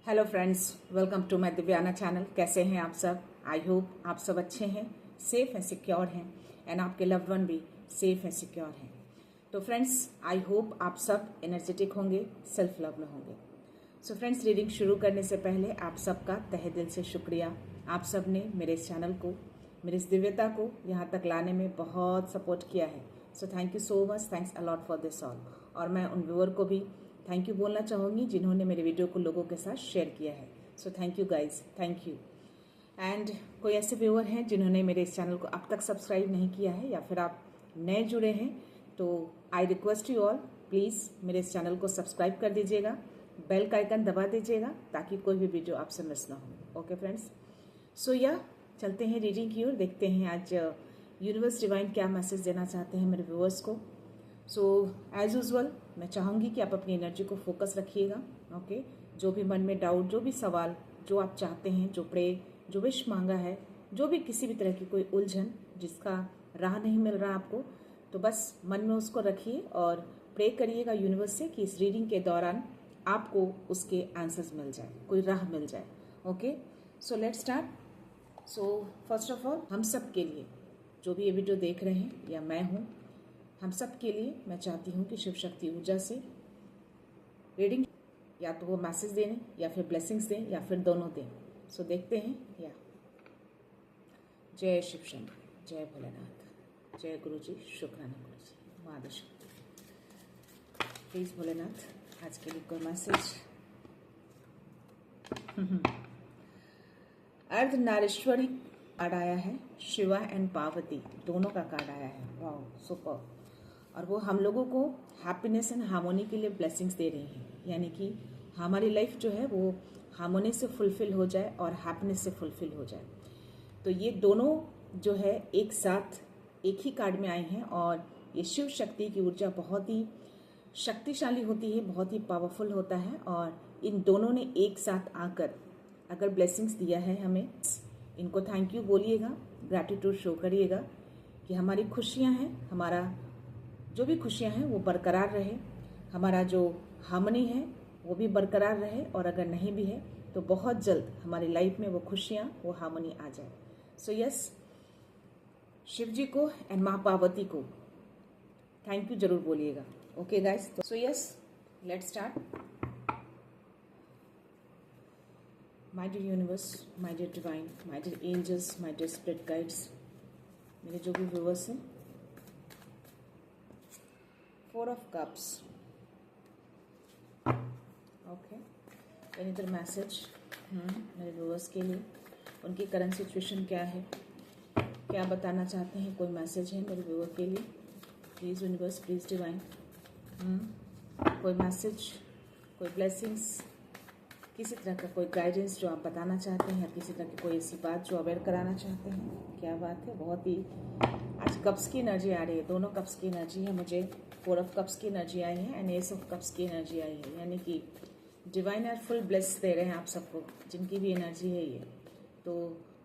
Hello friends, welcome to my Divyana channel. कैसे हैं आप सब? आई होप आप सब अच्छे हैं, सेफ एंड सिक्योर हैं एंड आपके लव्ड वन भी सेफ एंड सिक्योर हैं। तो फ्रेंड्स, आई होप आप सब एनर्जेटिक होंगे, सेल्फ लव में होंगे। सो फ्रेंड्स, रीडिंग शुरू करने से पहले आप सबका तहे दिल से शुक्रिया। आप सब ने मेरे इस चैनल को, मेरी इस दिव्यता को यहाँ तक लाने में बहुत सपोर्ट किया है। So thank you so much, thanks a lot for this all. और मैं उन व्यूअर को भी थैंक यू बोलना चाहूँगी जिन्होंने मेरे वीडियो को लोगों के साथ शेयर किया है। So thank you guys, thank you. And कोई ऐसे व्यूअर हैं जिन्होंने मेरे इस चैनल को अब तक सब्सक्राइब नहीं किया है या फिर आप नए जुड़े हैं, तो I request you all, please मेरे इस चैनल को सब्सक्राइब कर दीजिएगा, बेल का आइकन दबा दीजिएगा ताकि कोई भी वीडियो आपसे मिस ना हो। ओके फ्रेंड्स, सो या चलते हैं रीडिंग की ओर। देखते हैं आज यूनिवर्स डिवाइन क्या मैसेज देना चाहते हैं मेरे व्यूअर्स को। सो एज यूजल मैं चाहूँगी कि आप अपनी एनर्जी को फोकस रखिएगा। ओके, जो भी मन में डाउट, जो भी सवाल, जो आप चाहते हैं, जो प्रे, जो विश मांगा है, जो भी किसी भी तरह की कोई उलझन जिसका राह नहीं मिल रहा आपको, तो बस मन में उसको रखिए और प्रे करिएगा यूनिवर्स से कि इस रीडिंग के दौरान आपको उसके आंसर्स मिल जाए, कोई राह मिल जाए। Okay, so let's start. So first of all, हम सब के लिए, जो भी ये वीडियो देख रहे हैं या मैं हूँ, हम सब के लिए मैं चाहती हूँ कि शिव शक्ति ऊर्जा से रीडिंग या तो वो मैसेज दें या फिर ब्लेसिंग्स दें या फिर दोनों दें। सो देखते हैं। या जय शिव शंकर, जय भोलेनाथ, जय गुरु जी, शुक्राना गुरु जी, माँ शक्ति। प्लीज भोलेनाथ, आज के लिए कोई मैसेज। अर्धनारीश्वरी कार्ड आया है, शिवा एंड पार्वती दोनों का कार्ड आया है। Wow, super. और वो हम लोगों को हैप्पीनेस एंड हार्मोनी के लिए ब्लेसिंग्स दे रही हैं, यानी कि हमारी लाइफ जो है वो हार्मोनी से फुलफिल हो जाए और हैप्पीनेस से फुलफिल हो जाए। तो ये दोनों जो है एक साथ एक ही कार्ड में आए हैं और ये शिव शक्ति की ऊर्जा बहुत ही शक्तिशाली होती है, बहुत ही पावरफुल होता है। और इन दोनों ने एक साथ आकर अगर ब्लेसिंग्स दिया है हमें, इनको थैंक यू बोलिएगा, ग्रैटिट्यूड शो करिएगा कि हमारी खुशियाँ हैं, हमारा जो भी खुशियाँ हैं वो बरकरार रहे, हमारा जो हार्मनी है वो भी बरकरार रहे, और अगर नहीं भी है तो बहुत जल्द हमारी लाइफ में वो खुशियाँ, वो हार्मनी आ जाए। सो यस, शिव जी को एंड माँ पार्वती को थैंक यू जरूर बोलिएगा। Okay guys, so yes, let's start. My dear universe, my dear divine, my dear angels, my dear spirit guides, मेरे जो भी व्यूअर्स हैं, 4 of Cups. Okay, another message मेरे व्यूअर्स के लिए, उनकी करंट सिचुएशन क्या है, क्या बताना चाहते हैं, कोई मैसेज है मेरे व्यूअर के लिए। प्लीज़ यूनिवर्स, प्लीज़ डिवाइन, कोई मैसेज, कोई ब्लेसिंग्स, किसी तरह का कोई गाइडेंस जो आप बताना चाहते हैं, या किसी तरह की कोई ऐसी बात जो अवेयर कराना चाहते हैं। क्या बात है, बहुत ही आज कप्स की एनर्जी आ रही है, दोनों कप्स की एनर्जी है। मुझे 4 of Cups की एनर्जी आई है एंड Ace of Cups की एनर्जी आई है, यानी कि डिवाइन आर फुल ब्लेस दे रहे हैं आप सबको, जिनकी भी एनर्जी है ये। तो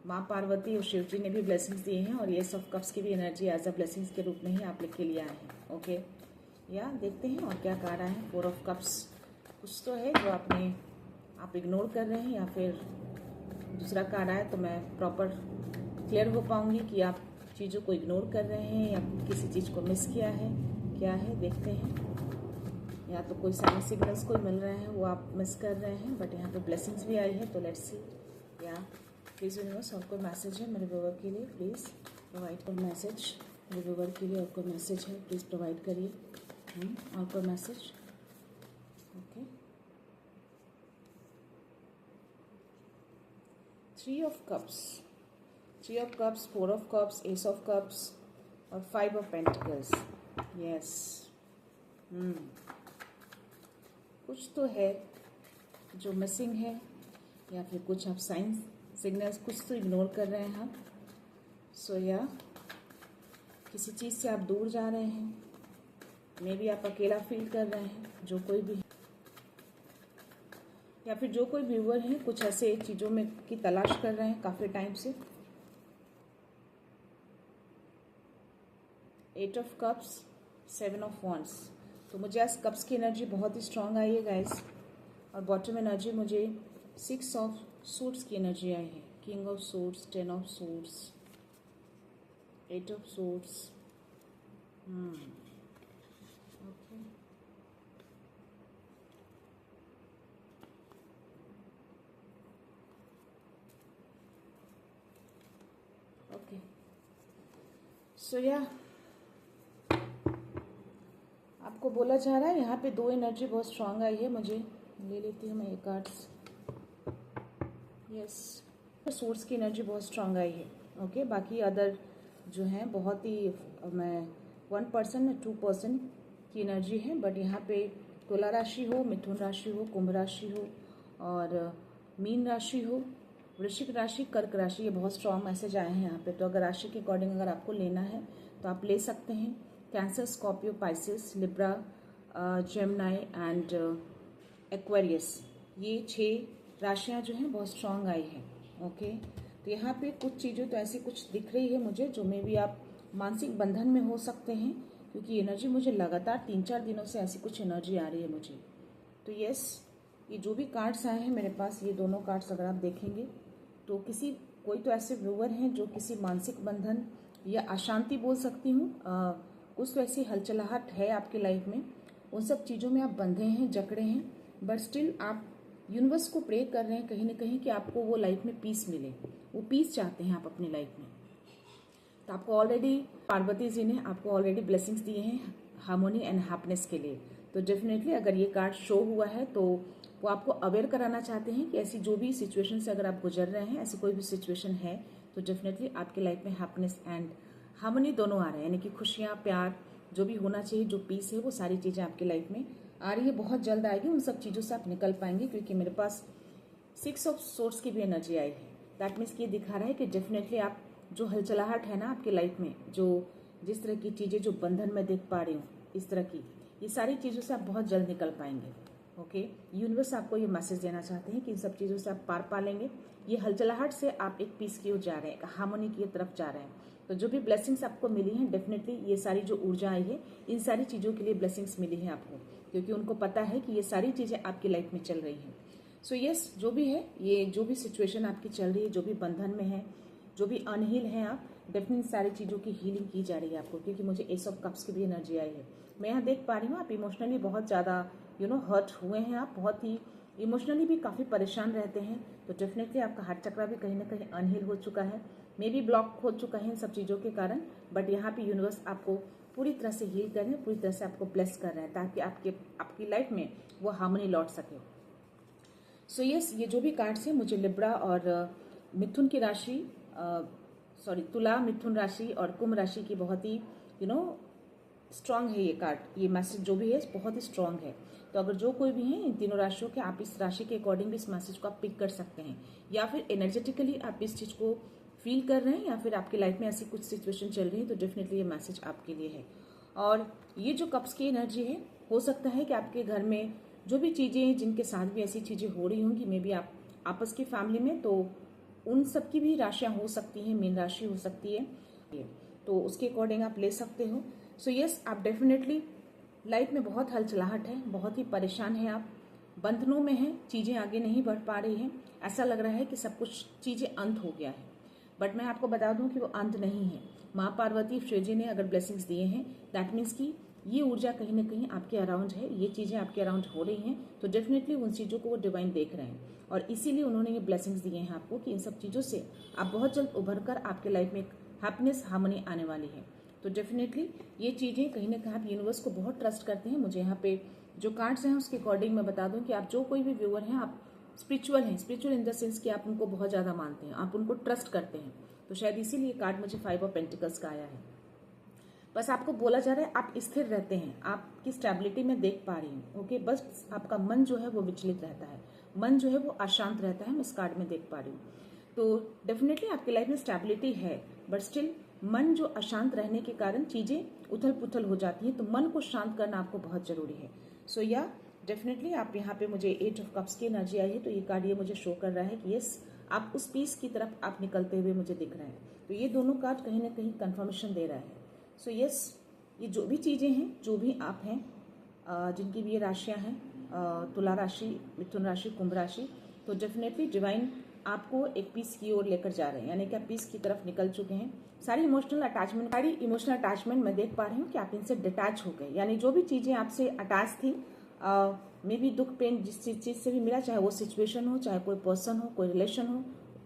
माँ पार्वती और शिव जी ने भी ब्लेसिंग्स दिए हैं और Ace of Cups की भी एनर्जी एज अ ब्लेसिंग्स के रूप में ही आप लिख के लिए आए हैं। ओके, या देखते हैं और क्या कार्ड आए हैं। 4 of Cups, कुछ तो है जो आप इग्नोर कर रहे हैं, या फिर दूसरा कार्ड आया तो मैं प्रॉपर क्लियर हो पाऊंगी कि आप चीज़ों को इग्नोर कर रहे हैं या किसी चीज़ को मिस किया है। क्या है देखते हैं। या तो कोई साइन सिग्नल्स कोई मिल रहे हैं वो आप मिस कर रहे हैं, बट यहाँ पे ब्लेसिंग्स भी आई है, तो लेट्स सी। या प्लीज़ यूनिवर्स, और कोई मैसेज है मेरे व्यूअर के लिए, प्लीज़ प्रोवाइड कोई मैसेज मेरे व्यूअर के लिए, और कोई मैसेज है प्लीज़ प्रोवाइड करिए। और कोई message. Okay, 3 of Cups, 3 of Cups, 4 of Cups, Ace of Cups और 5 of Pentacles। यस, कुछ तो है जो मिसिंग है, या फिर कुछ आप साइन सिग्नल्स कुछ तो इग्नोर कर रहे हैं आप। सो या किसी चीज़ से आप दूर जा रहे हैं, मे बी आप अकेला फील कर रहे हैं, जो कोई भी, या फिर जो कोई व्यूअर है कुछ ऐसे चीज़ों में की तलाश कर रहे हैं काफ़ी टाइम से। 8 of Cups, 7 of Wands, तो मुझे आज कप्स की एनर्जी बहुत ही स्ट्रांग आई है गाइस, और बॉटम एनर्जी मुझे सिक्स ऑफ सूट्स की एनर्जी आई है, king of suits, 10 of suits, 8 of suits. Okay, okay, so या आपको बोला जा रहा है यहाँ पे दो एनर्जी बहुत स्ट्रांग आई है। मुझे ले लेती हूँ मैं ये कार्ड्स। यस, सोर्स की एनर्जी बहुत स्ट्रांग आई है। ओके, बाकी अदर जो हैं बहुत ही, मैं 1% या 2% की एनर्जी है, बट यहाँ पे तुला राशि हो, मिथुन राशि हो, कुंभ राशि हो और मीन राशि हो, वृश्चिक राशि, कर्क राशि, ये बहुत स्ट्रांग मैसेज आए हैं यहाँ पे। तो अगर राशि के अकॉर्डिंग अगर आपको लेना है तो आप ले सकते हैं। Cancer, Scorpio, Pisces, Libra, Gemini and Aquarius, ये 6 राशियाँ जो हैं बहुत स्ट्रांग आई हैं। ओके, तो यहाँ पे कुछ चीज़ें तो ऐसी कुछ दिख रही है मुझे जो में भी आप मानसिक बंधन में हो सकते हैं, क्योंकि एनर्जी मुझे लगातार 3-4 दिनों से ऐसी कुछ एनर्जी आ रही है मुझे। तो यस, ये जो भी कार्ड्स आए हैं मेरे पास, ये दोनों कार्ड्स अगर आप देखेंगे तो कोई तो ऐसे व्यूअर हैं जो किसी मानसिक बंधन या अशांति बोल सकती हूँ, कुछ तो ऐसी हलचलाहट है आपकी लाइफ में, उन सब चीज़ों में आप बंधे हैं, जकड़े हैं, बट स्टिल आप यूनिवर्स को प्रे कर रहे हैं कहीं ना कहीं कि आपको वो लाइफ में पीस मिले। वो पीस चाहते हैं आप अपनी लाइफ में। तो आपको ऑलरेडी पार्वती जी ने आपको ऑलरेडी ब्लेसिंग्स दिए हैं हार्मोनी एंड हैप्पीनेस के लिए। तो डेफिनेटली अगर ये कार्ड शो हुआ है तो वो आपको अवेयर कराना चाहते हैं कि ऐसी जो भी सिचुएशन से अगर आप गुजर रहे हैं, ऐसी कोई भी सिचुएशन है तो डेफिनेटली आपके लाइफ में हैप्पीनेस एंड हार्मनी दोनों आ रहे हैं, यानी कि खुशियाँ, प्यार, जो भी होना चाहिए, जो पीस है, वो सारी चीज़ें आपकी लाइफ में आ रही है, बहुत जल्द आएगी। उन सब चीज़ों से आप निकल पाएंगे, क्योंकि मेरे पास 6 ऑफ सोर्स की भी एनर्जी आई है। दैट मीन्स ये दिखा रहा है कि डेफिनेटली आप जो हलचलाहट है ना आपकी लाइफ में, जो जिस तरह की चीज़ें जो बंधन में देख पा रही हूँ, इस तरह की ये सारी चीज़ों से आप बहुत जल्द निकल पाएंगे। ओके, यूनिवर्स आपको ये मैसेज देना चाहते हैं कि इन सब चीज़ों से आप पार पा लेंगे। ये हलचलाहट से आप एक पीस की ओर जा रहे हैं, हार्मोनी की तरफ जा रहे हैं। तो जो भी ब्लेसिंग्स आपको मिली हैं, डेफिनेटली ये सारी जो ऊर्जा आई है, इन सारी चीज़ों के लिए ब्लेसिंग्स मिली हैं आपको, क्योंकि उनको पता है कि ये सारी चीज़ें आपकी लाइफ में चल रही हैं। सो यस, जो भी है, ये जो भी सिचुएशन आपकी चल रही है, जो भी बंधन में है, जो भी अनहील है आप, डेफिनेटली सारी चीज़ों की हीलिंग की जा रही है आपको, क्योंकि मुझे एस ऑफ कप्स की भी एनर्जी आई है। मैं यहाँ देख पा रही हूँ आप इमोशनली बहुत ज़्यादा हर्ट हुए हैं, आप बहुत ही इमोशनली भी काफ़ी परेशान रहते हैं। तो डेफिनेटली आपका हार्ट चक्रा भी कहीं ना कहीं अनहील हो चुका है, मे बी ब्लॉक हो चुका है इन सब चीज़ों के कारण, बट यहाँ पे यूनिवर्स आपको पूरी तरह से हील कर रहे हैं, पूरी तरह से आपको ब्लेस कर रहे हैं, ताकि आपकी लाइफ में वो हार्मनी लौट सके। सो यस, ये जो भी कार्ड्स हैं मुझे लिब्रा और मिथुन की राशि, तुला, मिथुन राशि और कुंभ राशि की बहुत ही स्ट्रांग है ये कार्ड। ये मैसेज जो भी है बहुत ही स्ट्रांग है। तो अगर जो कोई भी है इन तीनों राशियों के, आप इस राशि के अकॉर्डिंग भी इस मैसेज को आप पिक कर सकते हैं, या फिर एनर्जेटिकली आप इस चीज़ को फील कर रहे हैं, या फिर आपकी लाइफ में ऐसी कुछ सिचुएशन चल रही है, तो डेफिनेटली ये मैसेज आपके लिए है। और ये जो कप्स की एनर्जी है, हो सकता है कि आपके घर में जो भी चीज़ें, जिनके साथ भी ऐसी चीज़ें हो रही होंगी, मे बी आप आपस की फैमिली में, तो उन सब की भी राशियाँ हो सकती हैं, मीन राशि हो सकती है, तो उसके अकॉर्डिंग आप ले सकते हो। सो यस, आप डेफिनेटली लाइफ में बहुत हलचलाहट है, बहुत ही परेशान हैं आप, बंधनों में हैं, चीज़ें आगे नहीं बढ़ पा रही हैं, ऐसा लग रहा है कि सब कुछ चीज़ें अंत हो गया है, बट मैं आपको बता दूं कि वो अंत नहीं है। माँ पार्वती, शिव जी ने अगर ब्लेसिंग्स दिए हैं, दैट मीन्स कि ये ऊर्जा कहीं ना कहीं आपके अराउंड है, ये चीज़ें आपके अराउंड हो रही हैं, तो डेफिनेटली उन चीज़ों को वो डिवाइन देख रहे हैं, और इसीलिए उन्होंने ये ब्लेसिंग्स दिए हैं आपको कि इन सब चीज़ों से आप बहुत जल्द उभर कर आपके लाइफ में एक हैप्पीनेस, हार्मनी आने वाली है। तो डेफिनेटली ये चीज़ें कहीं ना कहीं आप यूनिवर्स को बहुत ट्रस्ट करते हैं। मुझे यहाँ पे जो कार्ड्स हैं उसके अकॉर्डिंग मैं बता दूं कि आप जो कोई भी व्यूअर हैं, आप स्पिरिचुअल हैं, स्पिरिचुअल इन द सेंस कि आप उनको बहुत ज़्यादा मानते हैं, आप उनको ट्रस्ट करते हैं। तो शायद इसीलिए कार्ड मुझे 5 ऑफ पेंटिकल्स का आया है। बस आपको बोला जा रहा है आप स्थिर रहते हैं, आपकी स्टेबिलिटी में देख पा रही हूँ। ओके, बस आपका मन जो है वो विचलित रहता है, मन जो है वो अशांत रहता है, मैं इस कार्ड में देख पा रही हूँ। तो डेफिनेटली आपकी लाइफ में स्टेबिलिटी है, बट स्टिल मन जो अशांत रहने के कारण चीज़ें उथल पुथल हो जाती हैं, तो मन को शांत करना आपको बहुत जरूरी है। सो या डेफिनेटली आप यहाँ पे मुझे 8 ऑफ कप्स की एनर्जी आई है, तो ये कार्ड ये मुझे शो कर रहा है कि यस, आप उस पीस की तरफ आप निकलते हुए मुझे दिख रहे हैं। तो ये दोनों कार्ड कहीं ना कहीं कंफर्मेशन दे रहा है। सो यस, ये जो भी चीज़ें हैं, जो भी आप हैं, जिनकी भी ये राशियाँ हैं, तुला राशि, मिथुन राशि, कुंभ राशि, तो डेफिनेटली डिवाइन आपको एक पीस की ओर लेकर जा रहे हैं, यानी कि आप पीस की तरफ निकल चुके हैं। सारी इमोशनल अटैचमेंट मैं देख पा रही हूँ कि आप इनसे डिटैच हो गए, यानी जो भी चीज़ें आपसे अटैच थी, मे बी दुख पेन जिस चीज़ से भी मिला, चाहे वो सिचुएशन हो, चाहे कोई पर्सन हो, कोई रिलेशन हो,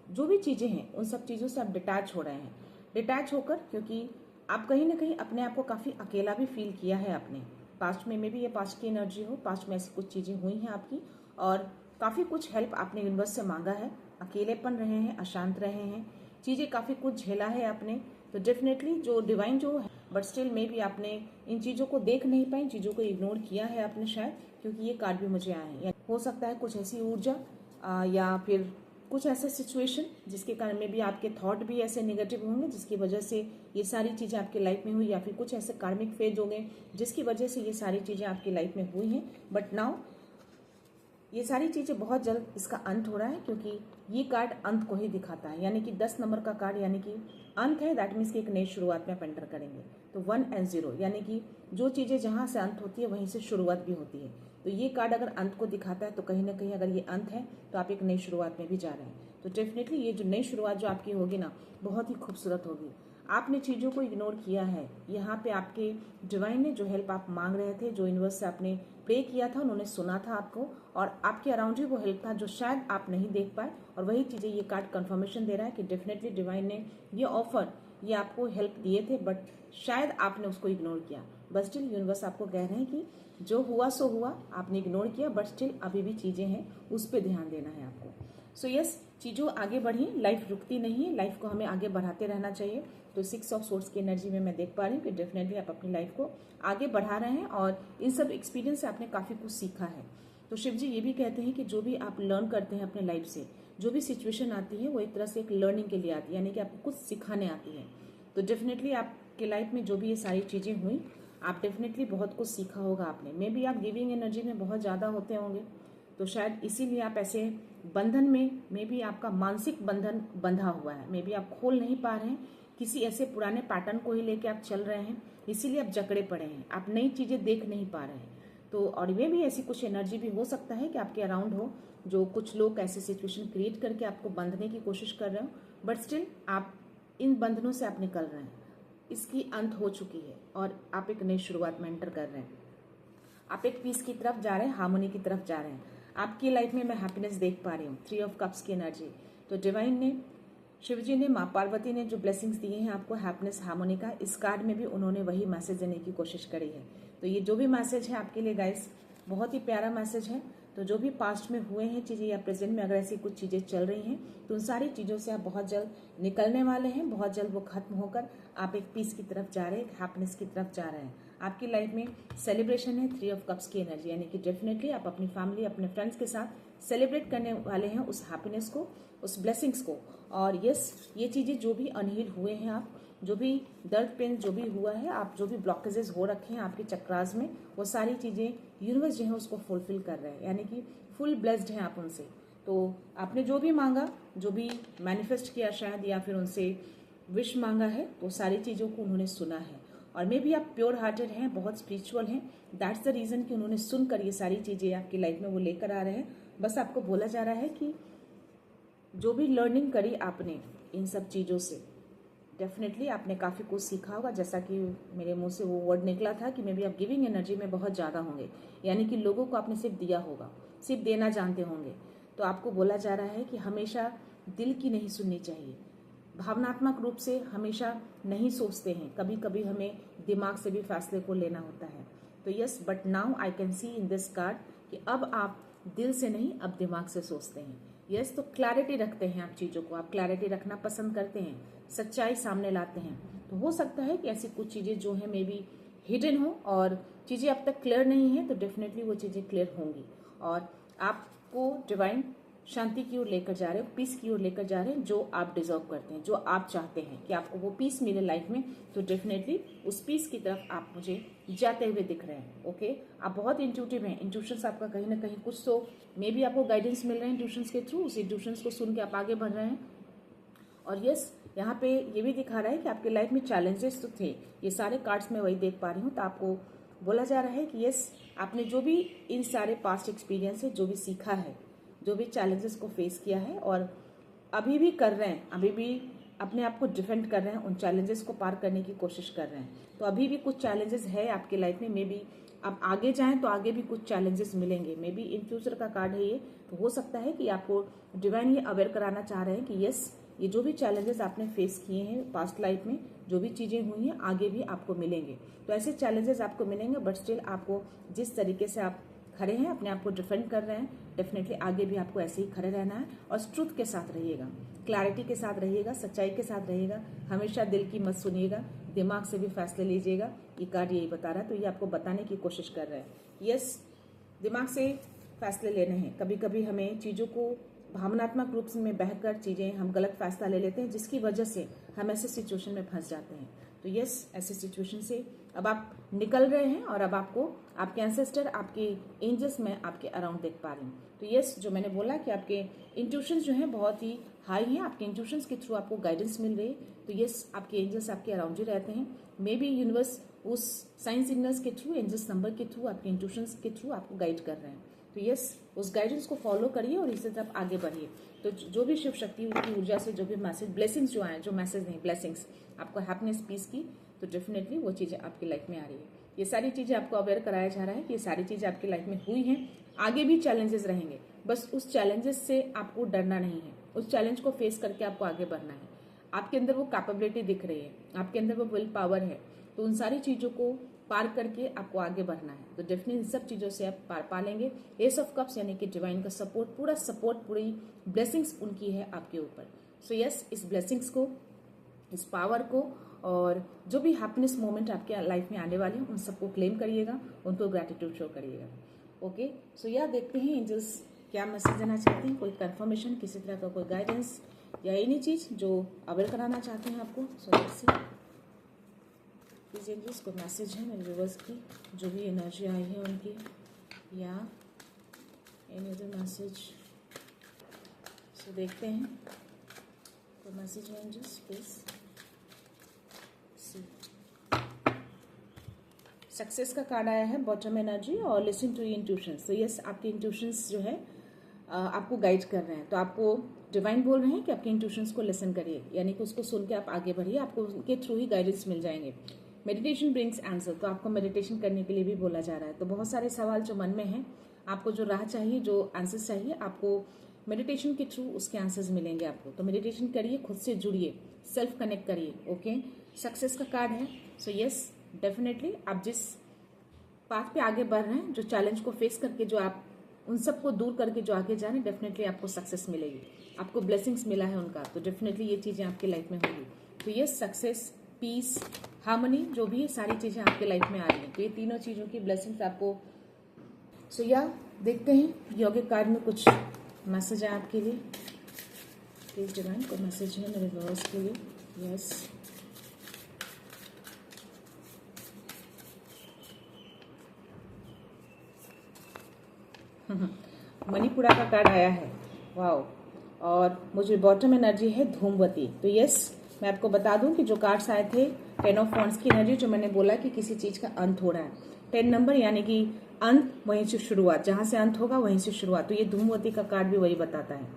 जो भी चीज़ें हैं उन सब चीज़ों से आप डिटैच हो रहे हैं। डिटैच होकर, क्योंकि आप कहीं ना कहीं अपने आप को काफ़ी अकेला भी फील किया है आपने पास्ट में भी ये पास्ट की एनर्जी हो, पास्ट में ऐसी कुछ चीज़ें हुई हैं आपकी और काफ़ी कुछ हेल्प आपने यूनिवर्स से मांगा है, अकेलेपन रहे हैं, अशांत रहे हैं, चीज़ें काफ़ी कुछ झेला है आपने। तो डेफिनेटली जो डिवाइन जो है, बट स्टिल मे भी आपने इन चीज़ों को देख नहीं पाई, इन चीज़ों को इग्नोर किया है आपने शायद, क्योंकि ये कार्ड भी मुझे आए हैं। हो सकता है कुछ ऐसी ऊर्जा या फिर कुछ ऐसे सिचुएशन जिसके कारण में भी आपके थॉट भी ऐसे नेगेटिव होंगे, जिसकी वजह से ये सारी चीज़ें आपकी लाइफ में हुई, या फिर कुछ ऐसे कार्मिक फेज हो गए जिसकी वजह से ये सारी चीज़ें आपकी लाइफ में हुई हैं। बट नाउ ये सारी चीज़ें बहुत जल्द इसका अंत हो रहा है, क्योंकि ये कार्ड अंत को ही दिखाता है, यानी कि 10 नंबर का कार्ड यानी कि अंत है। दैट मीन्स कि एक नई शुरुआत में आप एंटर करेंगे। तो 1 और 0 यानी कि जो चीज़ें जहाँ से अंत होती है वहीं से शुरुआत भी होती है। तो ये कार्ड अगर अंत को दिखाता है तो कहीं ना कहीं अगर ये अंत है तो आप एक नई शुरुआत में भी जा रहे हैं। तो डेफिनेटली ये जो नई शुरुआत जो आपकी होगी ना, बहुत ही खूबसूरत होगी। आपने चीज़ों को इग्नोर किया है, यहाँ पे आपके डिवाइन ने जो हेल्प आप मांग रहे थे, जो यूनिवर्स से आपने प्रे किया था, उन्होंने सुना था आपको, और आपके अराउंड ही वो हेल्प था जो शायद आप नहीं देख पाए। और वही चीज़ें ये कार्ड कंफर्मेशन दे रहा है कि डेफिनेटली डिवाइन ने ये ऑफर, ये आपको हेल्प दिए थे, बट शायद आपने उसको इग्नोर किया। बट स्टिल यूनिवर्स आपको कह रहे हैं कि जो हुआ सो हुआ, आपने इग्नोर किया, बट स्टिल अभी भी चीज़ें हैं, उस पर ध्यान देना है आपको। सो यस, चीज़ों आगे बढ़ी, लाइफ रुकती नहीं है, लाइफ को हमें आगे बढ़ाते रहना चाहिए। तो 6 ऑफ सोर्स की एनर्जी में मैं देख पा रही हूँ कि डेफिनेटली आप अपनी लाइफ को आगे बढ़ा रहे हैं और इन सब एक्सपीरियंस से आपने काफ़ी कुछ सीखा है। तो शिव जी ये भी कहते हैं कि जो भी आप लर्न करते हैं अपने लाइफ से, जो भी सिचुएशन आती है वो एक तरह से एक लर्निंग के लिए आती है, यानी कि आपको कुछ सिखाने आती है। तो डेफिनेटली आपके लाइफ में जो भी ये सारी चीज़ें हुई, आप डेफिनेटली बहुत कुछ सीखा होगा आपने। मे बी आप गिविंग एनर्जी में बहुत ज़्यादा होते होंगे, तो शायद इसीलिए आप ऐसे बंधन में, मे बी आपका मानसिक बंधन बंधा हुआ है, मे बी आप खोल नहीं पा रहे हैं, किसी ऐसे पुराने पैटर्न को ही लेके आप चल रहे हैं, इसीलिए आप जकड़े पड़े हैं, आप नई चीज़ें देख नहीं पा रहे हैं। तो और ये भी ऐसी कुछ एनर्जी भी हो सकता है कि आपके अराउंड हो, जो कुछ लोग ऐसे सिचुएशन क्रिएट करके आपको बंधने की कोशिश कर रहे हो, बट स्टिल आप इन बंधनों से आप निकल रहे हैं। इसकी अंत हो चुकी है और आप एक नई शुरुआत में एंटर कर रहे हैं। आप एक पीस की तरफ जा रहे हैं, हार्मोनी की तरफ जा रहे हैं। आपकी लाइफ में मैं हैप्पीनेस देख पा रही हूँ, 3 ऑफ कप्स की एनर्जी। तो डिवाइन ने, शिव जी ने, माँ पार्वती ने जो ब्लेसिंग्स दिए हैं आपको हैप्पीनेस, हार्मोनी का, इस कार्ड में भी उन्होंने वही मैसेज देने की कोशिश करी है। तो ये जो भी मैसेज है आपके लिए गाइस, बहुत ही प्यारा मैसेज है। तो जो भी पास्ट में हुए हैं चीज़ें या प्रेजेंट में अगर ऐसी कुछ चीज़ें चल रही हैं, तो उन सारी चीज़ों से आप बहुत जल्द निकलने वाले हैं, बहुत जल्द वो खत्म होकर आप एक पीस की तरफ जा रहे हैं, एक हैप्पीनेस की तरफ जा रहे हैं। आपकी लाइफ में सेलिब्रेशन है, 3 ऑफ कप्स की एनर्जी, यानी कि डेफिनेटली आप अपनी फैमिली, अपने फ्रेंड्स के साथ सेलिब्रेट करने वाले हैं उस हैप्पीनेस को, उस ब्लेसिंग्स को। और यस, ये चीज़ें जो भी अनहील हुए हैं, आप जो भी दर्द पेन जो भी हुआ है, आप जो भी ब्लॉकेजेस हो रखे हैं आपके चक्रास में, वो सारी चीज़ें यूनिवर्स जो है उसको फुलफिल कर रहे हैं, यानी कि फुल ब्लेस्ड हैं आप उनसे। तो आपने जो भी मांगा, जो भी मैनिफेस्ट किया शायद, या फिर उनसे विश मांगा है, तो सारी चीज़ों को उन्होंने सुना है। और मे भी आप प्योर हार्टेड हैं, बहुत स्पिरिचुअल हैं, दैट्स द रीज़न कि उन्होंने सुनकर ये सारी चीज़ें आपकी लाइफ में वो लेकर आ रहे हैं। बस आपको बोला जा रहा है कि जो भी लर्निंग करी आपने इन सब चीज़ों से, डेफिनेटली आपने काफ़ी कुछ सीखा होगा। जैसा कि मेरे मुंह से वो वर्ड निकला था कि मे बी आप गिविंग एनर्जी में बहुत ज़्यादा होंगे, यानी कि लोगों को आपने सिर्फ दिया होगा, सिर्फ देना जानते होंगे। तो आपको बोला जा रहा है कि हमेशा दिल की नहीं सुननी चाहिए, भावनात्मक रूप से हमेशा नहीं सोचते हैं, कभी कभी हमें दिमाग से भी फैसले को लेना होता है। तो yes, but now I can see in this card कि अब आप दिल से नहीं, अब दिमाग से सोचते हैं। यस, तो क्लैरिटी रखते हैं आप चीज़ों को, आप क्लैरिटी रखना पसंद करते हैं, सच्चाई सामने लाते हैं। तो हो सकता है कि ऐसी कुछ चीज़ें जो हैं मे बी हिडन हो और चीज़ें अब तक क्लियर नहीं है, तो डेफिनेटली वो चीज़ें क्लियर होंगी और आपको डिवाइन शांति की ओर लेकर जा रहे हो, पीस की ओर लेकर जा रहे हैं, जो आप डिजर्व करते हैं, जो आप चाहते हैं कि आपको वो पीस मिले लाइफ में। तो डेफिनेटली उस पीस की तरफ आप मुझे जाते हुए दिख रहे हैं। ओके, आप बहुत इंट्यूटिव हैं, इंट्यूशंस आपका कहीं ना कहीं कुछ तो मे बी आपको गाइडेंस मिल रहे हैं इंट्यूशंस के थ्रू, उस इंट्यूशंस को सुन के आप आगे बढ़ रहे हैं। और यस, यहाँ पे ये भी दिखा रहा है कि आपके लाइफ में चैलेंजेस तो थे, ये सारे कार्ड्स में वही देख पा रही हूँ। तो आपको बोला जा रहा है कि यस, आपने जो भी इन सारे पास्ट एक्सपीरियंस से जो भी सीखा है, जो भी चैलेंजेस को फेस किया है और अभी भी कर रहे हैं, अभी भी अपने आप को डिफेंड कर रहे हैं, उन चैलेंजेस को पार करने की कोशिश कर रहे हैं। तो अभी भी कुछ चैलेंजेस है आपकी लाइफ में, मे बी आप आगे जाएं तो आगे भी कुछ चैलेंजेस मिलेंगे, मे बी इन फ्यूचर का कार्ड है ये। तो हो सकता है कि आपको डिवाइन ये अवेयर कराना चाह रहे हैं कि यस, ये जो भी चैलेंजेस आपने फेस किए हैं पास्ट लाइफ में, जो भी चीज़ें हुई हैं, आगे भी आपको मिलेंगे। तो ऐसे चैलेंजेस आपको मिलेंगे, बट स्टिल आपको जिस तरीके से आप खड़े हैं, अपने आप को डिफेंड कर रहे हैं, डेफिनेटली आगे भी आपको ऐसे ही खड़े रहना है और ट्रुथ के साथ रहिएगा, क्लैरिटी के साथ रहिएगा, सच्चाई के साथ रहिएगा। हमेशा दिल की मत सुनिएगा, दिमाग से भी फैसले लीजिएगा। ये कार्ड यही बता रहा है, तो ये आपको बताने की कोशिश कर रहा है। यस, दिमाग से फैसले लेने हैं। कभी कभी हमें चीज़ों को भावनात्मक रूप में बहकर चीज़ें हम गलत फैसला ले लेते हैं, जिसकी वजह से हम ऐसे सिचुएशन में फंस जाते हैं। तो यस, ऐसे सिचुएशन से अब आप निकल रहे हैं और अब आपको आपके एंसेस्टर, आपके एंजल्स में आपके अराउंड देख पा रही हूँ। तो यस, जो मैंने बोला कि आपके इंट्यूशंस जो हैं बहुत ही हाई हैं, आपके इंट्यूशंस के थ्रू आपको गाइडेंस मिल रही है। तो यस, आपके एंजल्स आपके अराउंड ही रहते हैं। मे बी यूनिवर्स उस साइन सिग्नल्स के थ्रू, एंजल्स नंबर के थ्रू, आपके इंट्यूशंस के थ्रू आपको गाइड कर रहे हैं। तो यस, उस गाइडेंस को फॉलो करिए और इससे तरफ आगे बढ़िए। तो जो भी शिव शक्ति की ऊर्जा से जो भी मैसेज, ब्लेसिंग्स जो आए, जो मैसेज नहीं, ब्लेसिंग्स आपको हैप्पीनेस, पीस की, तो डेफिनेटली वो चीज़ें आपकी लाइफ में आ रही है। ये सारी चीज़ें आपको अवेयर कराया जा रहा है कि ये सारी चीज़ें आपकी लाइफ में हुई हैं, आगे भी चैलेंजेस रहेंगे, बस उस चैलेंजेस से आपको डरना नहीं है, उस चैलेंज को फेस करके आपको आगे बढ़ना है। आपके अंदर वो कैपेबिलिटी दिख रही है, आपके अंदर वो विल पावर है, तो उन सारी चीज़ों को पार करके आपको आगे बढ़ना है। तो डेफिनेटली इन सब चीज़ों से आप पार पा लेंगे। एस ऑफ कप्स यानी कि डिवाइन का सपोर्ट, पूरा सपोर्ट, पूरी ब्लेसिंग्स उनकी है आपके ऊपर। सो यस, इस ब्लेसिंग्स को, इस पावर को और जो भी हैप्पीनेस मोमेंट आपके लाइफ में आने वाले हैं, उन सबको क्लेम करिएगा, उनको ग्रैटिट्यूड शो करिएगा। ओके, सो यह देखते हैं एंजल्स क्या मैसेज देना चाहते हैं, कोई कंफर्मेशन, किसी तरह का कोई गाइडेंस या एनी चीज़ जो अवेयर कराना चाहते हैं आपको। So let's see please angels, कोई मैसेज है मेरे व्यूअर्स की, जो भी एनर्जी आई है उनकी, या एनी अदर मैसेज। सो देखते हैं कोई मैसेज है एंजल्स, प्लीज। सक्सेस का कार्ड आया है, बॉटम एनर्जी, और लिसन टू इंट्यूशंस। तो यस, आपके इंट्यूशंस जो है आपको गाइड कर रहे हैं। तो आपको डिवाइन बोल रहे हैं कि आपके इंट्यूशंस को लिसन करिए, यानी कि उसको सुन के आप आगे बढ़िए, आपको उनके थ्रू ही गाइडेंस मिल जाएंगे। मेडिटेशन ब्रिंग्स आंसर, तो आपको मेडिटेशन करने के लिए भी बोला जा रहा है। तो बहुत सारे सवाल जो मन में हैं, आपको जो राह चाहिए, जो आंसर्स चाहिए, आपको मेडिटेशन के थ्रू उसके आंसर्स मिलेंगे आपको। तो मेडिटेशन करिए, खुद से जुड़िए, सेल्फ कनेक्ट करिए। ओके, सक्सेस का कार्ड है। सो यस, डेफिनेटली आप जिस पाथ पे आगे बढ़ रहे हैं, जो चैलेंज को फेस करके, जो आप उन सबको दूर करके जो आगे जा रहे हैं, डेफिनेटली आपको सक्सेस मिलेगी, आपको ब्लेसिंग्स मिला है उनका। तो डेफिनेटली ये चीज़ें आपकी लाइफ में होगी। तो ये सक्सेस, पीस, हार्मनी, जो भी है सारी चीज़ें आपके लाइफ में आ रही हैं। तो ये तीनों चीज़ों की ब्लेसिंग्स आपको। सो या देखते हैं यौगिक कार्ड में कुछ मैसेज है आपके लिए। प्लीज डिवाइन, कोई मैसेज है मेरे व्यूअर्स के लिए। यस, मणिपुरा का कार्ड आया है, वाओ। और मुझे बॉटम एनर्जी है धूमवती। तो यस, मैं आपको बता दूं कि जो कार्ड्स आए थे, 10 ऑफ वॉन्ड्स की एनर्जी, जो मैंने बोला कि किसी चीज का अंत हो रहा है, 10 नंबर यानी कि अंत, वहीं से शुरुआत, जहां से अंत होगा वहीं से शुरुआत। तो ये धूमवती का कार्ड भी वही बताता है।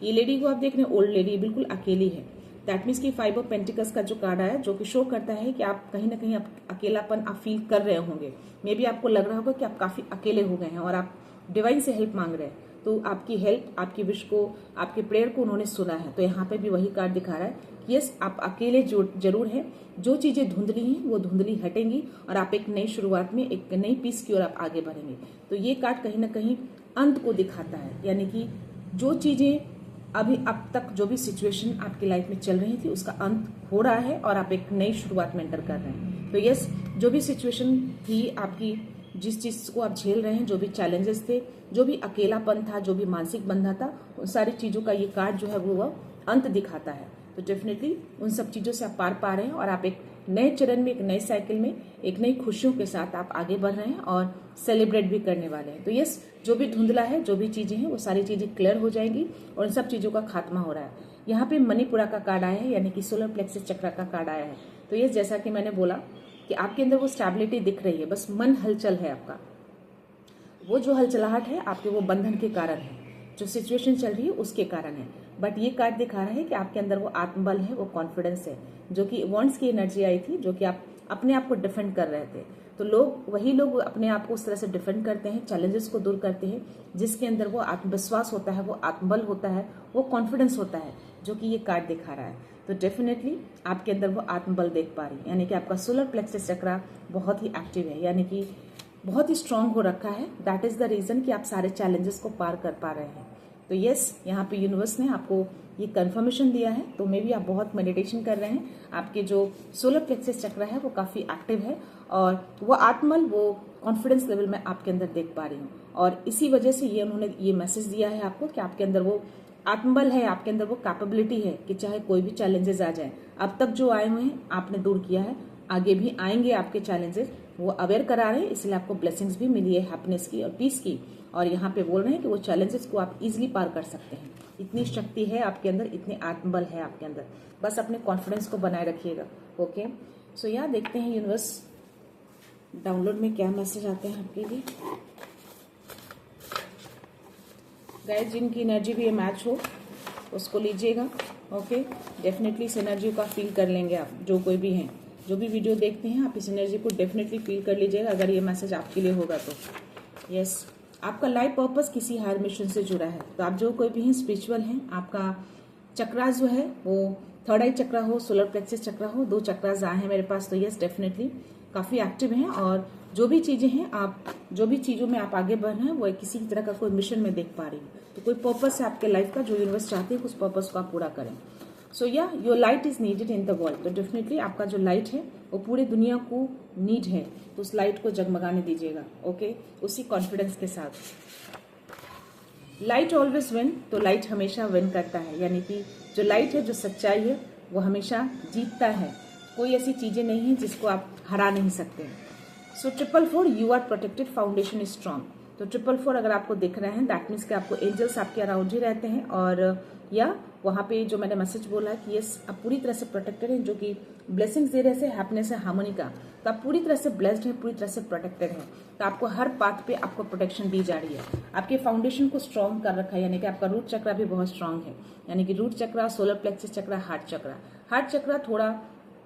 ये लेडी को आप देख रहे हैं, ओल्ड लेडी, बिल्कुल अकेली है। दैट मीन्स कि 5 ऑफ पेंटिकल्स का जो कार्ड आया, जो कि शो करता है कि आप कहीं ना कहीं अकेलापन आप फील कर रहे होंगे। मे बी आपको लग रहा होगा कि आप काफी अकेले हो गए हैं और आप डिवाइन से हेल्प मांग रहे हैं। तो आपकी हेल्प, आपकी विश को, आपके प्रेयर को उन्होंने सुना है। तो यहाँ पे भी वही कार्ड दिखा रहा है कि यस, आप अकेले जरूर हैं। जो चीजें धुंधली हैं वो धुंधली हटेंगी और आप एक नई शुरुआत में, एक नई पीस की ओर आप आगे बढ़ेंगे। तो ये कार्ड कहीं ना कहीं अंत को दिखाता है, यानी कि जो चीजें अभी अब तक, जो भी सिचुएशन आपकी लाइफ में चल रही थी, उसका अंत हो रहा है और आप एक नई शुरुआत में एंटर कर रहे हैं। तो यस, जो भी सिचुएशन थी आपकी, जिस चीज को आप झेल रहे हैं, जो भी चैलेंजेस थे, जो भी अकेलापन था, जो भी मानसिक बंधन था, उन सारी चीजों का ये कार्ड जो है वो अंत दिखाता है। तो डेफिनेटली उन सब चीजों से आप पार पा रहे हैं और आप एक नए चरण में, एक नए साइकिल में, एक नई खुशियों के साथ आप आगे बढ़ रहे हैं और सेलिब्रेट भी करने वाले हैं। तो यस, जो भी धुंधला है, जो भी चीजें हैं, वो सारी चीजें क्लियर हो जाएंगी और उन सब चीजों का खात्मा हो रहा है। यहाँ पे मणिपुरा का कार्ड आया है, यानी कि सोलर प्लेक्सस चक्र का कार्ड आया है। तो यस, जैसा कि मैंने बोला कि आपके अंदर वो स्टेबिलिटी दिख रही है, बस मन हलचल है आपका। वो जो हलचलाहट है आपके, वो बंधन के कारण है। जो सिचुएशन चल रही है उसके कारण है। बट ये कार्ड दिखा रहा है कि आपके अंदर वो आत्मबल है, वो कॉन्फिडेंस है, जो कि वॉन्ड्स की एनर्जी आई थी, जो कि आप अपने आप को डिफेंड कर रहे थे। तो वही लोग अपने आप को उस तरह से डिफेंड करते हैं, चैलेंजेस को दूर करते हैं, जिसके अंदर वो आत्मविश्वास होता है, वो आत्मबल होता है, वो कॉन्फिडेंस होता है, जो कि ये कार्ड दिखा रहा है। तो डेफिनेटली आपके अंदर वो आत्मबल देख पा रही है, यानी कि आपका सोलर प्लेक्सस चक्रा बहुत ही एक्टिव है, यानी कि बहुत ही स्ट्रांग हो रखा है। दैट इज द रीजन कि आप सारे चैलेंजेस को पार कर पा रहे हैं। तो यस, यहाँ पे यूनिवर्स ने आपको ये कंफर्मेशन दिया है। तो मे भी आप बहुत मेडिटेशन कर रहे हैं, आपके जो सोलर प्लेक्सस चक्र है वो काफी एक्टिव है, और वो आत्मबल, वो कॉन्फिडेंस लेवल में आपके अंदर देख पा रही हूँ। और इसी वजह से ये उन्होंने ये मैसेज दिया है आपको कि आपके अंदर वो आत्मबल है, आपके अंदर वो कैपेबिलिटी है कि चाहे कोई भी चैलेंजेस आ जाए, अब तक जो आए हुए हैं आपने दूर किया है, आगे भी आएंगे आपके चैलेंजेस, वो अवेयर करा रहे हैं, इसलिए आपको ब्लेसिंग्स भी मिली है, हैप्पीनेस की और पीस की। और यहाँ पे बोल रहे हैं कि वो चैलेंजेस को आप इजीली पार कर सकते हैं। इतनी शक्ति है आपके अंदर, इतने आत्मबल है आपके अंदर, बस अपने कॉन्फिडेंस को बनाए रखिएगा। ओके, सो यहाँ देखते हैं यूनिवर्स डाउनलोड में क्या मैसेज आते हैं आपके लिए। गाइस, जिनकी एनर्जी भी ये मैच हो उसको लीजिएगा। ओके, डेफिनेटली इस एनर्जी का फील कर लेंगे आप, जो कोई भी हैं, जो भी वीडियो देखते हैं, आप इस एनर्जी को डेफिनेटली फील कर लीजिएगा अगर ये मैसेज आपके लिए होगा तो। यस, आपका लाइफ पर्पस किसी हायर मिशन से जुड़ा है। तो आप जो कोई भी हैं, स्पिरिचुअल हैं, आपका चक्रास जो है वो थर्ड आई चक्रा हो, सोलर प्लेक्सस चक्रा हो, 2 चक्रास आए हैं मेरे पास। तो यस, डेफिनेटली काफी एक्टिव हैं, और जो भी चीजें हैं, आप जो भी चीजों में आप आगे बढ़ रहे हैं वो किसी तरह का कोई मिशन में देख पा रही हूँ। तो कोई पर्पस है आपके लाइफ का, जो यूनिवर्स चाहते हैं उस पर्पस को आप पूरा करें। सो या your light is needed in the world. तो डेफिनेटली आपका जो लाइट है वो पूरी दुनिया को नीड है, तो उस लाइट को जगमगाने दीजिएगा। ओके, उसी कॉन्फिडेंस के साथ। Light always win. तो लाइट हमेशा विन करता है, यानी कि जो लाइट है, जो सच्चाई है, वो हमेशा जीतता है। कोई ऐसी चीजें नहीं है जिसको आप हरा नहीं सकते। So 444, you are protected, foundation is strong. तो 444 अगर आपको दिख रहे हैं, दैट मीन्स कि आपको एंजल्स आपके अराउंड ही रहते हैं, और या वहाँ पे जो मैंने मैसेज बोला कि यस, आप पूरी तरह से प्रोटेक्टेड हैं, जो कि ब्लेसिंग्स दे रहे हैं, हैप्पीनेस है, हार्मनी का। तो आप पूरी तरह से ब्लेस्ड हैं, पूरी तरह से प्रोटेक्टेड हैं। तो आपको हर पाथ पे आपको प्रोटेक्शन दी जा रही है। आपके फाउंडेशन को स्ट्रांग कर रखा है, यानी कि आपका रूट चक्रा भी बहुत स्ट्रांग है, यानी कि रूट चक्रा, सोलर प्लेक्सस चक्रा, हार्ट चक्रा। हार्ट चक्रा थोड़ा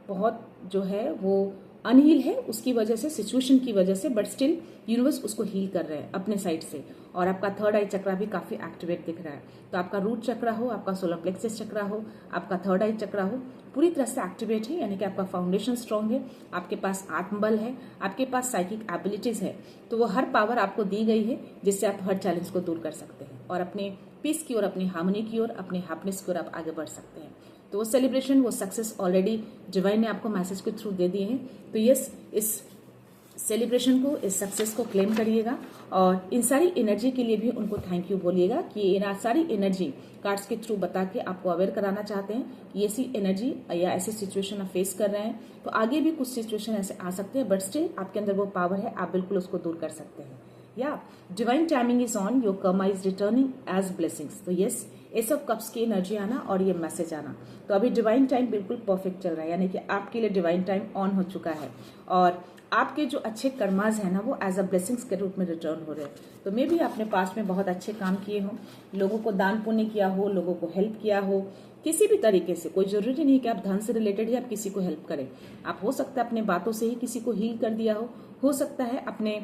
बहुत जो है वो अनहील है, उसकी वजह से, सिचुएशन की वजह से, बट स्टिल यूनिवर्स उसको हील कर रहे हैं अपने साइड से। और आपका थर्ड आई चक्रा भी काफी एक्टिवेट दिख रहा है। तो आपका रूट चक्रा हो, आपका सोलर प्लेक्सस चक्रा हो, आपका थर्ड आई चक्रा हो, पूरी तरह से एक्टिवेट है, यानी कि आपका फाउंडेशन स्ट्रांग है, आपके पास आत्मबल है, आपके पास साइकिक एबिलिटीज है। तो वो हर पावर आपको दी गई है जिससे आप हर चैलेंज को दूर कर सकते हैं और अपने पीस की ओर, अपनी हार्मनी की ओर, अपने हैप्पीनेस की ओर आप आगे बढ़ सकते हैं। तो वो सेलिब्रेशन, वो सक्सेस ऑलरेडी डिवाइन ने आपको मैसेज के थ्रू दे दिए हैं। तो यस, इस सेलिब्रेशन को, इस सक्सेस को क्लेम करिएगा, और इन सारी एनर्जी के लिए भी उनको थैंक यू बोलिएगा कि इन सारी एनर्जी कार्ड्स के थ्रू बता के आपको अवेयर कराना चाहते हैं कि ऐसी एनर्जी या ऐसी सिचुएशन आप फेस कर रहे हैं, तो आगे भी कुछ सिचुएशन ऐसे आ सकते हैं, बट स्टिल आपके अंदर वो पावर है, आप बिल्कुल उसको दूर कर सकते हैं। या divine timing is on, your karma is returning as blessings. तो यस, एस ऑफ कप्स की एनर्जी आना और ये मैसेज आना, तो अभी डिवाइन टाइम बिल्कुल परफेक्ट चल रहा है, यानी कि आपके लिए डिवाइन टाइम ऑन हो चुका है, और आपके जो अच्छे कर्माज है ना, वो एज अ ब्लेसिंग्स के रूप में रिटर्न हो रहे हैं। तो मे भी आपने पास्ट में बहुत अच्छे काम किए हों, लोगों को दान पुण्य किया हो, लोगों को हेल्प किया हो, किसी भी तरीके से। कोई जरूरी नहीं कि आप धन से रिलेटेड ही आप किसी को हेल्प करें, आप हो सकता है अपने बातों से ही किसी को हील कर दिया हो सकता है अपने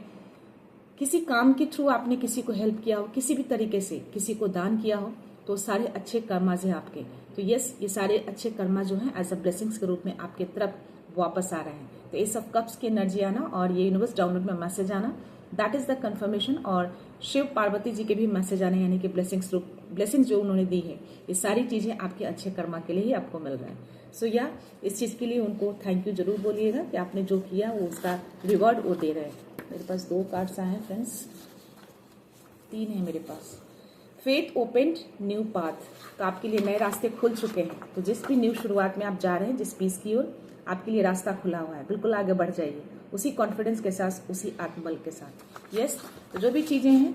किसी काम के थ्रू आपने किसी को हेल्प किया हो, किसी भी तरीके से किसी को दान किया हो, तो सारे अच्छे कर्माज हैं आपके। तो यस, ये सारे अच्छे कर्मा जो हैं एज अ ब्लेसिंग्स के रूप में आपके तरफ वापस आ रहे हैं। तो एस ऑफ कप्स की एनर्जी आना और ये यूनिवर्स डाउनलोड में मैसेज आना, दैट इज द कंफर्मेशन। और शिव पार्वती जी के भी मैसेज आने, यानी कि ब्लेसिंग्स जो उन्होंने दी है, ये सारी चीजें आपके अच्छे कर्मा के लिए ही आपको मिल रहा है। सो या इस चीज के लिए उनको थैंक यू जरूर बोलिएगा कि आपने जो किया वो उसका रिवॉर्ड वो दे रहे हैं। मेरे पास 2 कार्ड्स आए हैं फ्रेंड्स, 3 है मेरे पास। फेथ ओपेंड न्यू पाथ, तो आपके लिए नए रास्ते खुल चुके हैं। तो जिस भी न्यू शुरुआत में आप जा रहे हैं, जिस पीस की ओर, आपके लिए रास्ता खुला हुआ है, बिल्कुल आगे बढ़ जाइए उसी कॉन्फिडेंस के साथ, उसी आत्मबल के साथ। यस, तो जो भी चीजें हैं,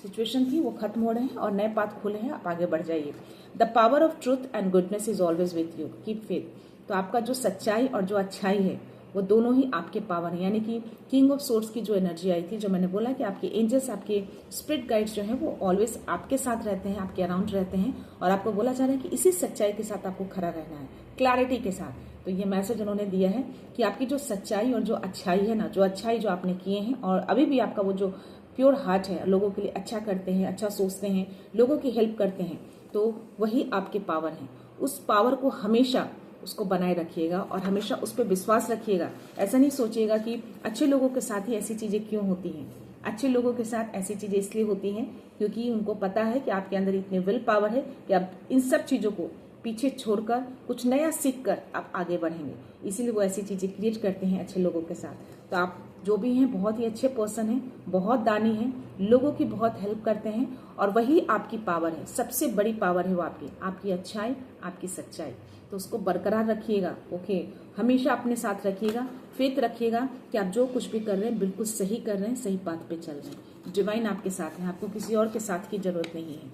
सिचुएशन थी, वो खत्म हो रहे हैं और नए पाथ खुले हैं, आप आगे बढ़ जाइए। The power of truth and goodness is always with you, keep faith. तो आपका जो सच्चाई और जो अच्छाई है वो दोनों ही आपके पावर हैं। यानी कि किंग ऑफ सोर्ड्स की जो एनर्जी आई थी, जो मैंने बोला कि आपके एंजल्स, आपके स्पिरिट गाइड्स जो हैं वो ऑलवेज आपके साथ रहते हैं, आपके अराउंड रहते हैं, और आपको बोला जा रहा है कि इसी सच्चाई के साथ आपको खड़ा रहना है, क्लैरिटी के साथ। तो ये मैसेज उन्होंने दिया है कि आपकी जो सच्चाई और जो अच्छाई है ना, जो अच्छाई जो आपने किए हैं, और अभी भी आपका वो जो प्योर हार्ट है, लोगों के लिए अच्छा करते हैं, अच्छा सोचते हैं, लोगों की हेल्प करते हैं, तो वही आपके पावर हैं। उस पावर को हमेशा उसको बनाए रखिएगा और हमेशा उस पर विश्वास रखिएगा। ऐसा नहीं सोचिएगा कि अच्छे लोगों के साथ ही ऐसी चीजें क्यों होती हैं। अच्छे लोगों के साथ ऐसी चीजें इसलिए होती हैं क्योंकि उनको पता है कि आपके अंदर इतनी विल पावर है कि आप इन सब चीजों को पीछे छोड़कर कुछ नया सीख कर आप आगे बढ़ेंगे। इसीलिए वो ऐसी चीजें क्रिएट करते हैं अच्छे लोगों के साथ। तो आप जो भी हैं बहुत ही अच्छे पर्सन हैं, बहुत दानी हैं, लोगों की बहुत हेल्प करते हैं, और वही आपकी पावर है। सबसे बड़ी पावर है वो आपकी अच्छाई, आपकी सच्चाई। तो उसको बरकरार रखिएगा। ओके, हमेशा अपने साथ रखिएगा, फेथ रखिएगा कि आप जो कुछ भी कर रहे हैं बिल्कुल सही कर रहे हैं, सही बात पे चल रहे हैं। डिवाइन आपके साथ है, आपको किसी और के साथ की जरूरत नहीं है।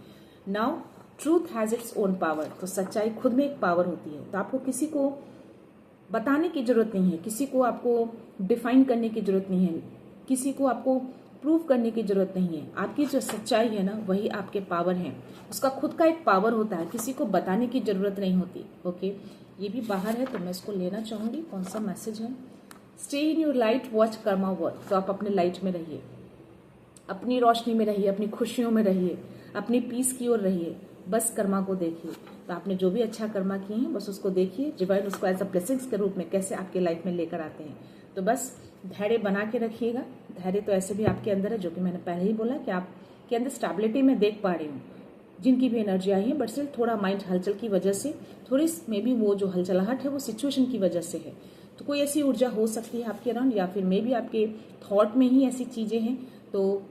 Now truth has its own power. तो सच्चाई खुद में एक पावर होती है। तो आपको किसी को बताने की जरूरत नहीं है, किसी को आपको डिफाइन करने की जरूरत नहीं है, किसी को आपको प्रूव करने की जरूरत नहीं है। आपकी जो सच्चाई है ना, वही आपके पावर है। उसका खुद का एक पावर होता है, किसी को बताने की जरूरत नहीं होती। ओके, ये भी बाहर है तो मैं इसको लेना चाहूंगी। कौन सा मैसेज है? Stay in your light, watch Karma work. तो आप अपने लाइट में रहिए, अपनी रोशनी में रहिए, अपनी खुशियों में रहिए, अपनी पीस की ओर रहिए, बस कर्मा को देखिए। तो आपने जो भी अच्छा कर्मा किए हैं बस उसको देखिए, डिवाइन उसको एज अ ब्लेसिंग्स के रूप में कैसे आपके लाइफ में लेकर आते हैं। तो बस धैर्य बना के रखिएगा। धैर्य तो ऐसे भी आपके अंदर है, जो कि मैंने पहले ही बोला कि आपके अंदर स्टेबिलिटी में देख पा रही हूँ, जिनकी भी एनर्जी आई है, बट सिर्फ थोड़ा माइंड हलचल की वजह से, थोड़ी मे बी वो जो हलचलाहट है वो सिचुएशन की वजह से है। तो कोई ऐसी ऊर्जा हो सकती है आपके अराउंड, या फिर मे बी आपके थॉट में ही ऐसी चीजें हैं। तो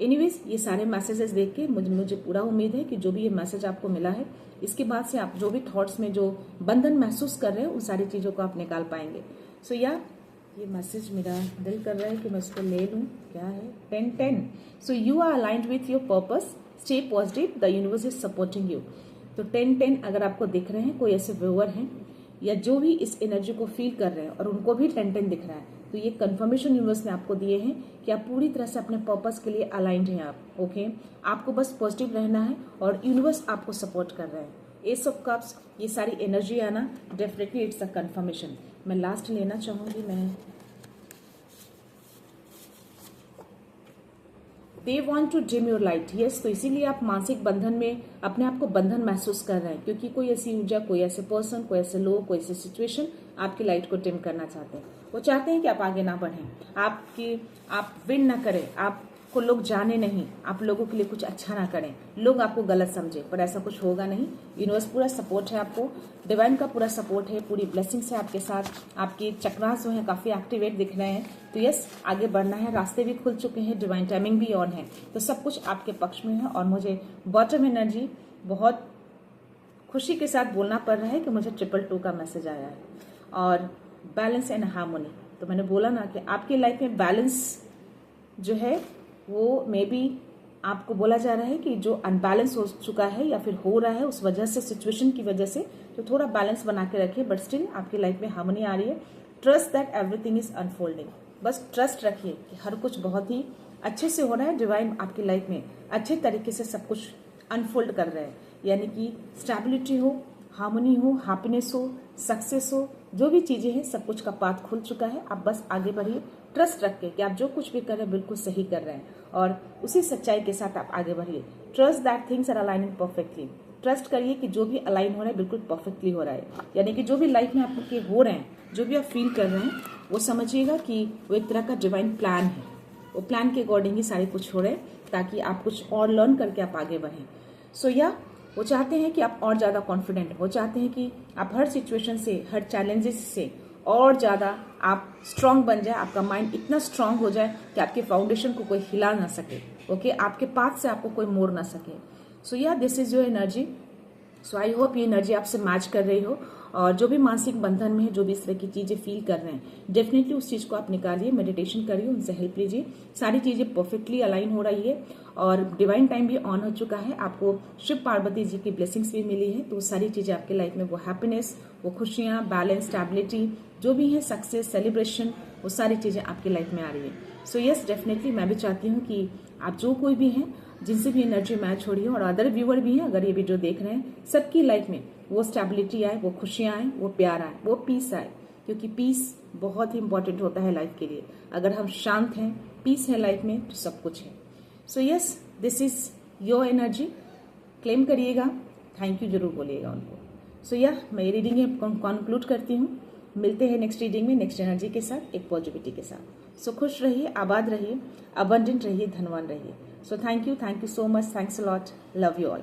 एनीवेज, ये सारे मैसेजेस देख के मुझे पूरा उम्मीद है कि जो भी ये मैसेज आपको मिला है, इसके बाद से आप जो भी थॉट्स में जो बंधन महसूस कर रहे हैं उन सारी चीजों को आप निकाल पाएंगे। सो ये मैसेज मेरा दिल कर रहा है कि मैं इसको ले लूं। क्या है? 10-10। So you are aligned with your purpose, stay positive, the universe is supporting you. तो 10-10 अगर आपको दिख रहे हैं, कोई ऐसे व्यूअर हैं या जो भी इस एनर्जी को फील कर रहे हैं और उनको भी 10-10 दिख रहा है, तो ये कंफर्मेशन यूनिवर्स ने आपको दिए हैं कि आप पूरी तरह से अपने पर्पस के लिए अलाइंड हैं आप। ओके, आपको बस पॉजिटिव रहना है और यूनिवर्स आपको सपोर्ट कर रहे हैं। एस ऑफ कप्स, ये सारी एनर्जी आना डेफिनेटली इट्स अ कंफर्मेशन। मैं लास्ट लेना चाहूंगी। They want to dim your light. Yes, तो इसीलिए आप मानसिक बंधन में अपने आप को बंधन महसूस कर रहे हैं, क्योंकि कोई ऐसी ऊर्जा, कोई ऐसे पर्सन, कोई ऐसे लोग, कोई ऐसी सिचुएशन आपकी लाइट को डिम करना चाहते हैं। वो चाहते हैं कि आप आगे ना बढ़ें, आप विन ना करें, आपको लोग जाने नहीं, आप लोगों के लिए कुछ अच्छा ना करें, लोग आपको गलत समझे, पर ऐसा कुछ होगा नहीं। यूनिवर्स पूरा सपोर्ट है आपको, डिवाइन का पूरा सपोर्ट है, पूरी ब्लेसिंग्स है आपके साथ। आपके चक्रास जो है काफी एक्टिवेट दिख रहे हैं। तो यस, आगे बढ़ना है, रास्ते भी खुल चुके हैं, डिवाइन टाइमिंग भी ऑन है, तो सब कुछ आपके पक्ष में है। और मुझे बॉटम एनर्जी बहुत खुशी के साथ बोलना पड़ रहा है कि मुझे 222 का मैसेज आया है, और बैलेंस एंड हार्मोनी। तो मैंने बोला ना कि आपकी लाइफ में बैलेंस जो है वो मे बी आपको बोला जा रहा है कि जो अनबैलेंस हो चुका है या फिर हो रहा है उस वजह से, सिचुएशन की वजह से, तो थोड़ा बैलेंस बना के रखिए, बट स्टिल आपकी लाइफ में हार्मनी आ रही है। Trust that everything is unfolding. बस ट्रस्ट रखिए कि हर कुछ बहुत ही अच्छे से हो रहा है। डिवाइन आपकी लाइफ में अच्छे तरीके से सब कुछ अनफोल्ड कर रहे हैं, यानी कि स्टेबिलिटी हो, हार्मनी हो, हैप्पीनेस हो, सक्सेस हो, जो भी चीजें हैं सब कुछ का पाथ खुल चुका है। आप बस आगे बढ़िए, ट्रस्ट रख के कि आप जो कुछ भी कर रहे हैं बिल्कुल सही कर रहे हैं, और उसी सच्चाई के साथ आप आगे बढ़िए। Trust that things are aligning perfectly. Trust करिए कि जो भी अलाइन हो रहा है बिल्कुल परफेक्टली हो रहा है, यानी कि जो भी लाइफ में आपके हो रहे हैं, जो भी आप फील कर रहे हैं, वो समझिएगा कि वो एक तरह का डिवाइन प्लान है। वो प्लान के अकॉर्डिंग ही सारे कुछ हो रहे हैं, ताकि आप कुछ और लर्न करके आप आगे बढ़ें। सो वो चाहते हैं कि आप और ज्यादा कॉन्फिडेंट, वो चाहते हैं कि आप हर सिचुएशन से, हर चैलेंजेस से और ज्यादा आप स्ट्रांग बन जाए, आपका माइंड इतना स्ट्रांग हो जाए कि आपके फाउंडेशन को कोई हिला ना सके। ओके, आपके पाथ से आपको कोई मोड़ ना सके। So this is your energy. So I hope ये एनर्जी आपसे मैच कर रही हो, और जो भी मानसिक बंधन में है, जो भी इस तरह की चीजें फील कर रहे हैं, डेफिनेटली उस चीज को आप निकालिए, मेडिटेशन करिए, उनसे हेल्प लीजिए। सारी चीजें परफेक्टली अलाइन हो रही है और डिवाइन टाइम भी ऑन हो चुका है। आपको शिव पार्वती जी की ब्लेसिंग्स भी मिली है, तो वो सारी चीजें आपके लाइफ में, वो हैप्पीनेस, वो खुशियां, बैलेंस, स्टेबिलिटी, जो भी है, सक्सेस, सेलिब्रेशन, वो सारी चीजें आपकी लाइफ में आ रही है। सो यस, डेफिनेटली मैं भी चाहती हूँ कि आप जो कोई भी हैं, जिनसे भी एनर्जी मैच हो रही है, और अदर व्यूअर भी हैं अगर ये वीडियो देख रहे हैं, सबकी लाइफ में वो स्टेबिलिटी आए, वो खुशियां आए, वो प्यार आए, वो पीस आए, क्योंकि पीस बहुत ही इंपॉर्टेंट होता है लाइफ के लिए। अगर हम शांत हैं, पीस है लाइफ में, तो सब कुछ है। So yes, this is your energy, claim करिएगा, थैंक यू जरूर बोलिएगा उनको। सो मैं ये रीडिंग कंक्लूड करती हूँ। मिलते हैं नेक्स्ट रीडिंग में नेक्स्ट एनर्जी के साथ, एक पॉजिटिविटी के साथ। सो खुश रहिए, आबाद रहिए, अबंडेंट रहिए, धनवान रहिए। So thank you so much, thanks a lot, love you all.